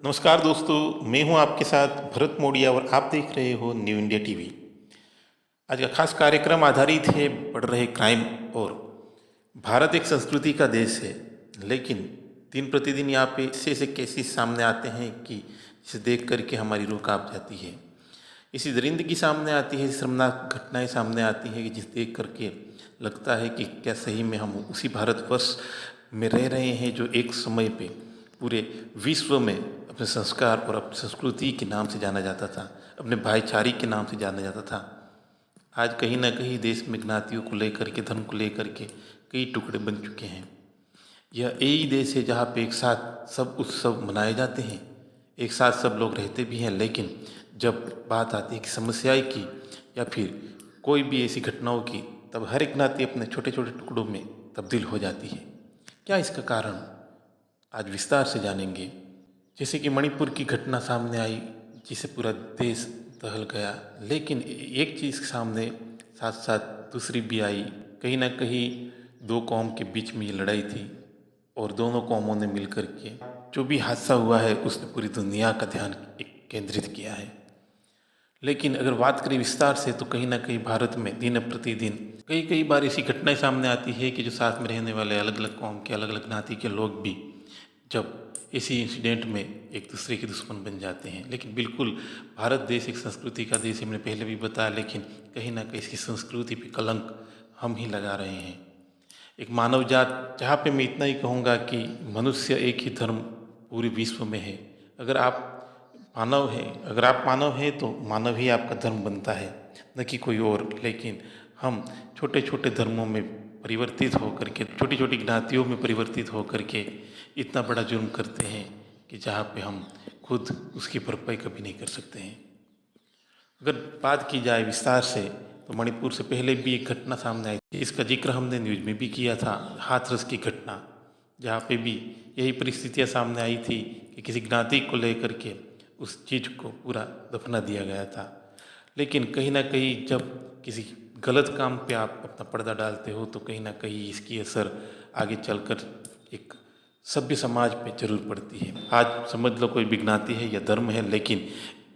नमस्कार दोस्तों, मैं हूं आपके साथ भरत मोडिया और आप देख रहे हो न्यू इंडिया टीवी। आज का खास कार्यक्रम आधारित है बढ़ रहे क्राइम और भारत एक संस्कृति का देश है, लेकिन दिन प्रतिदिन यहाँ पे ऐसे केसेस सामने आते हैं कि जिसे देख करके हमारी रूह कांप जाती है। इसी दरिंदगी सामने आती है, शर्मनाक घटनाएं सामने आती हैं कि जिस देख करके लगता है कि क्या सही में हम उसी भारतवर्ष में रह रहे हैं जो एक समय पे पूरे विश्व में अपने संस्कार और अपनी संस्कृति के नाम से जाना जाता था, अपने भाईचारे के नाम से जाना जाता था। आज कहीं ना कहीं देश में ज्ञातियों को लेकर के, धर्म को लेकर के कई टुकड़े बन चुके हैं। यह यही देश है जहाँ पे एक साथ सब उत्सव मनाए जाते हैं, एक साथ सब लोग रहते भी हैं, लेकिन जब बात आती है कि समस्याएं की या फिर कोई भी ऐसी घटनाओं की, तब हर एक ज्ञाति अपने छोटे छोटे टुकड़ों में तब्दील हो जाती है। क्या इसका कारण आज विस्तार से जानेंगे। जैसे कि मणिपुर की घटना सामने आई जिसे पूरा देश दहल गया, लेकिन एक चीज़ सामने साथ साथ दूसरी भी आई। कहीं ना कहीं दो कौम के बीच में ये लड़ाई थी और दोनों कौमों ने मिलकर के जो भी हादसा हुआ है उसने पूरी दुनिया का ध्यान केंद्रित किया है। लेकिन अगर बात करें विस्तार से तो कहीं ना कहीं भारत में दिन प्रतिदिन कई बार ऐसी घटनाएं सामने आती है कि जो साथ में रहने वाले अलग अलग कौम के, अलग अलग ज्ञाति के लोग भी जब इसी इंसिडेंट में एक दूसरे के दुश्मन बन जाते हैं। लेकिन बिल्कुल भारत देश एक संस्कृति का देश है, मैंने पहले भी बताया, लेकिन कहीं ना कहीं इसकी संस्कृति पे कलंक हम ही लगा रहे हैं। एक मानव जात, जहाँ पे मैं इतना ही कहूँगा कि मनुष्य एक ही धर्म पूरे विश्व में है। अगर आप मानव हैं तो मानव ही आपका धर्म बनता है, न कि कोई और। लेकिन हम छोटे छोटे धर्मों में परिवर्तित होकर के, छोटी छोटी ज्ञातियों में परिवर्तित होकर के इतना बड़ा जुर्म करते हैं कि जहाँ पे हम खुद उसकी भरपाई कभी नहीं कर सकते हैं। अगर बात की जाए विस्तार से तो मणिपुर से पहले भी एक घटना सामने आई थी, इसका जिक्र हमने न्यूज में भी किया था, हाथरस की घटना, जहाँ पे भी यही परिस्थितियाँ सामने आई थी कि किसी ज्ञाति को लेकर के उस चीज़ को पूरा दफना दिया गया था। लेकिन कहीं ना कहीं जब किसी गलत काम पे आप अपना पर्दा डालते हो तो कहीं ना कहीं इसकी असर आगे चलकर एक सभ्य समाज पे जरूर पड़ती है। आज समझ लो कोई भी ज्ञाति है या धर्म है, लेकिन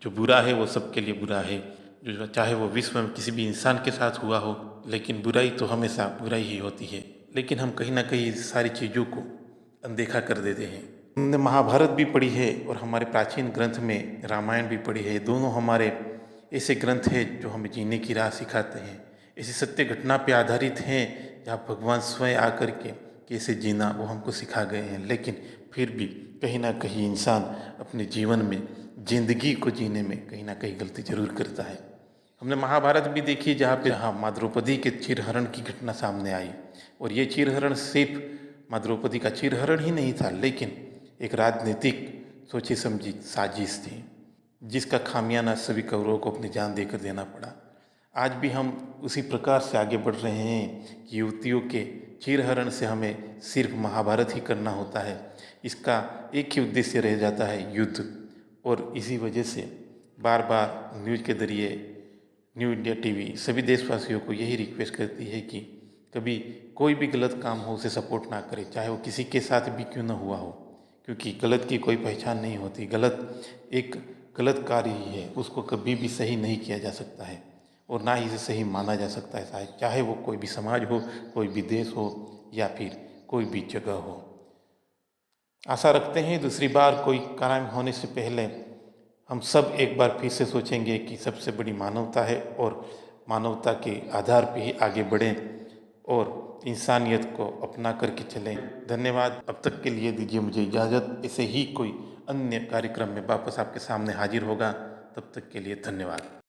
जो बुरा है वो सबके लिए बुरा है। जो चाहे वो विश्व में किसी भी इंसान के साथ हुआ हो, लेकिन बुराई तो हमेशा बुराई ही होती है। लेकिन हम कहीं ना कहीं सारी चीज़ों को अनदेखा कर देते हैं। हमने महाभारत भी पढ़ी है और हमारे प्राचीन ग्रंथ में रामायण भी पढ़ी है। दोनों हमारे ऐसे ग्रंथ हैं जो हमें जीने की राह सिखाते हैं, ऐसी सत्य घटना पे आधारित हैं जहाँ भगवान स्वयं आकर के कैसे जीना वो हमको सिखा गए हैं। लेकिन फिर भी कहीं ना कहीं इंसान अपने जीवन में जिंदगी को जीने में कहीं ना कहीं गलती जरूर करता है। हमने महाभारत भी देखी जहाँ माँ द्रौपदी के चीरहरण की घटना सामने आई, और ये चीरहरण सिर्फ माँ द्रौपदी का चीरहरण ही नहीं था, लेकिन एक राजनीतिक सोची समझी साजिश थी जिसका खामियाना सभी कौरवों को अपनी जान देकर देना पड़ा। आज भी हम उसी प्रकार से आगे बढ़ रहे हैं कि युवतियों के चीरहरण से हमें सिर्फ महाभारत ही करना होता है, इसका एक ही उद्देश्य रह जाता है, युद्ध। और इसी वजह से बार बार न्यूज़ के जरिए न्यू इंडिया टीवी सभी देशवासियों को यही रिक्वेस्ट करती है कि कभी कोई भी गलत काम हो उसे सपोर्ट ना करें, चाहे वो किसी के साथ भी क्यों ना हुआ हो, क्योंकि गलत की कोई पहचान नहीं होती। गलत एक गलत कार्य ही है, उसको कभी भी सही नहीं किया जा सकता है और ना ही इसे सही माना जा सकता है, चाहे वो कोई भी समाज हो, कोई भी देश हो या फिर कोई भी जगह हो। आशा रखते हैं दूसरी बार कोई क्राइम होने से पहले हम सब एक बार फिर से सोचेंगे कि सबसे बड़ी मानवता है और मानवता के आधार पे ही आगे बढ़ें और इंसानियत को अपना करके चलें। धन्यवाद। अब तक के लिए दीजिए मुझे इजाज़त। ऐसे ही कोई अन्य कार्यक्रम में वापस आपके सामने हाजिर होगा। तब तक के लिए धन्यवाद।